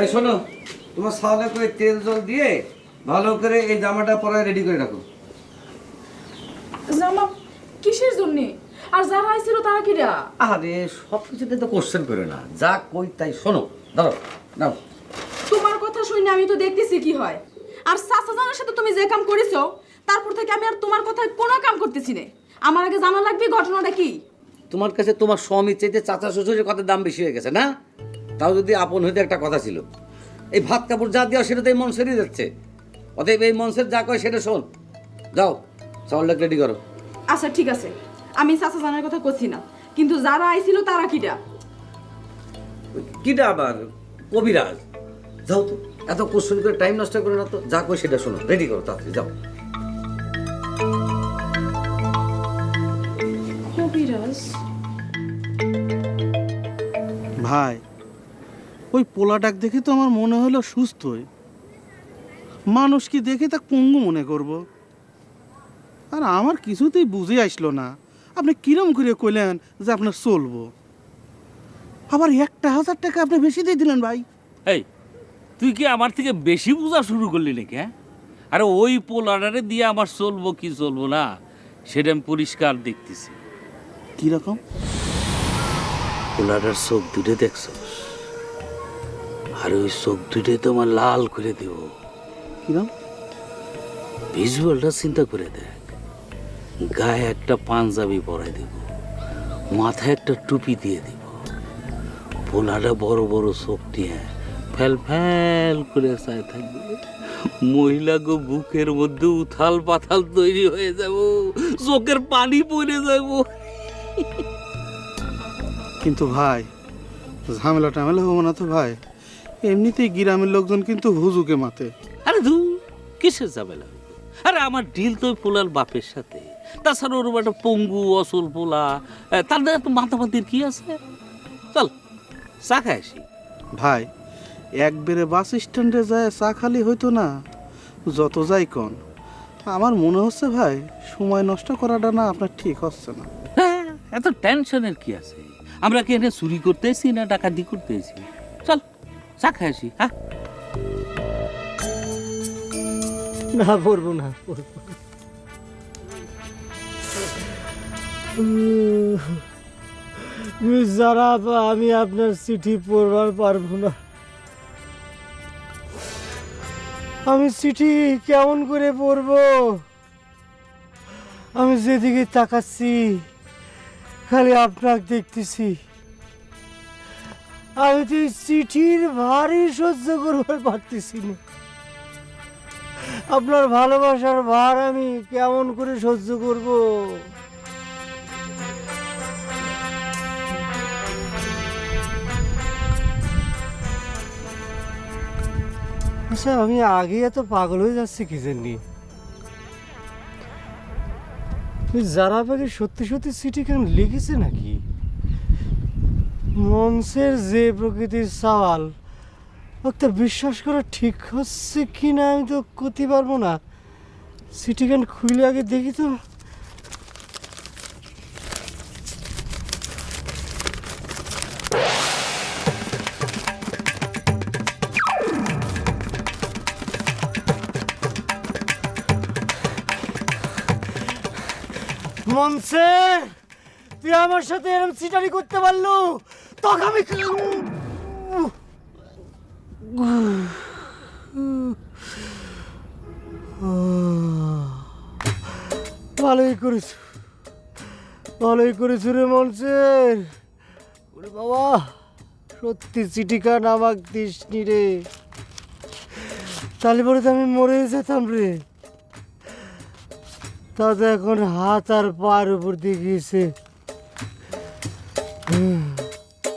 এই শোনো, তোমার সালে করে তেল জল দিয়ে ভালো করে এই জামাটা পরায় রেডি করে রাখো। জামা কিসের জন্য? আর যারা আইছিল তারা কিরা? আরে সব কিছুতে তো কোশ্চেন করে না, যা কই তাই শোনো। দাও নাও। তোমার কথা শুনে আমি তো দেখতেছি কি হয়। আর চাচা জানার সাথে তুমি যে কাম করেছো তারপর থেকে আমি আর তোমার কথায় কোনো কাম করতেছি না। আমার আগে জানা লাগবে ঘটনাটা কি। তোমার কাছে তোমার স্বামীর চাইতে চাচা শ্বশুরের কথার দাম বেশি হয়ে গেছে না? তাও যদি আপন হইতে একটা কথা ছিল। এই ভাত কাপড় যা দেওয়া সেটা তো এই মন সেরে যাচ্ছে। অতএব এই মনসের যা কয় সেটা শোন। যাও চাউলটা রেডি করো। আচ্ছা ঠিক আছে, আমি চাচা জানার কথা করছি না, কিন্তু যারা আইছিল তারা কিরা? কিটা আবার? কবিরাজ। যাও তো, এত কোশ্চেন করে টাইম নষ্ট করে না তো, যা কই সেটা শোনো, রেডি করো তাড়াতাড়ি যাও। কবিরাজ? ভাই, ওই পোলাটাক দেখে তো আমার মনে হলো সুস্থই। মানুষ কি দেখে তা পঙ্গু মনে করব? আর আমার কিছুতেই বুঝে আসলো না আপনি কিরম করে কইলেন যে আপনার চলবো, আবার 1,000 টাকা আপনি বেশি দিয়ে দিলেন ভাই। এই তুই কি আমার থেকে বেশি বোঝা শুরু করলি নাকি? হ্যাঁ, আরে ওই পোলারে দিয়ে আমার চলবো কি চলবো না সেটা আমি পরিষ্কার দেখতেছি। কিরকম? পোলাটার চোখ দুটো দেখছো? আর ওই চোখ দুটো তোমার লাল করে দেব। কিরম? ভিজুয়ালটা চিন্তা করে দেখ। গায়ে একটা পাঞ্জাবি পরাই দেব, মাথায় একটা টুপি দিয়ে দেব, পোলাটা বড় বড় চোখ নিয়ে ফেল ফেল করে চাই থাকবে। মহিলা গো বুকের মধ্যে উথাল পাথাল তৈরি হয়ে যাব, চোখের পানি পড়ে যাব। কিন্তু ভাই ঝামেলা টামেলা হবো না তো ভাই? এমনিতেই গ্রামের লোকজন কিন্তু হুজুকে মাতে। আরে ধু, কিসের ঝামেলা? আরে আমার ডিল তো পোলার বাপের সাথে। তাছাড়া ওর একটা পঙ্গু অসল পোলা, তার তো মাথাপাতির কি আছে? চল চা খাই আসি। ভাই একবারে বাস স্ট্যান্ডে যায় চা খালি হইতো না? যত যাই কন, আমার মনে হচ্ছে ভাই সময় নষ্ট করাটা না আপনার ঠিক হচ্ছে না। হ্যাঁ, এত টেনশনের কি আছে? আমরা কি এখানে চুরি করতেছি না ডাকাতি করতেছি? চল চা খাই আসি। হ্যাঁ না, পড়বো না, যারা আমি আপনার চিঠি পড়বার পারবো না। আমি চিঠি কেমন করে পড়বো? আমি যেদিকে তাকাচ্ছি খালি আপনাকে দেখতেছি। আমি তো এই চিঠির ভারী সহ্য করবার পারতেছি না। আপনার ভালোবাসার ভার আমি কেমন করে সহ্য করব? আচ্ছা, আমি আগে এত পাগল হয়ে যাচ্ছি কি জন্যে? যারা আপনাকে সত্যি সত্যি চিঠি কেন লিখেছে নাকি? মনসের যে প্রকৃতির সওয়াল ওটা বিশ্বাস করা ঠিক হচ্ছে কি না আমি তো করতে পারবো না। চিঠি কেন খুলে আগে দেখি তো। মনসে, তুই আমার সাথে এরকম চিটারি করতে পারলো? তখন আমি ভালোই করেছো, ভালোই করেছো রে মনসের। ওরে বাবা, সত্যি চিঠিখান আমাকে দিসনি রে, তাহলে পরে তো আমি মরে যেতাম রে। তাতে এখন হাত আর পায়ের উপর দিয়ে গিয়েছে।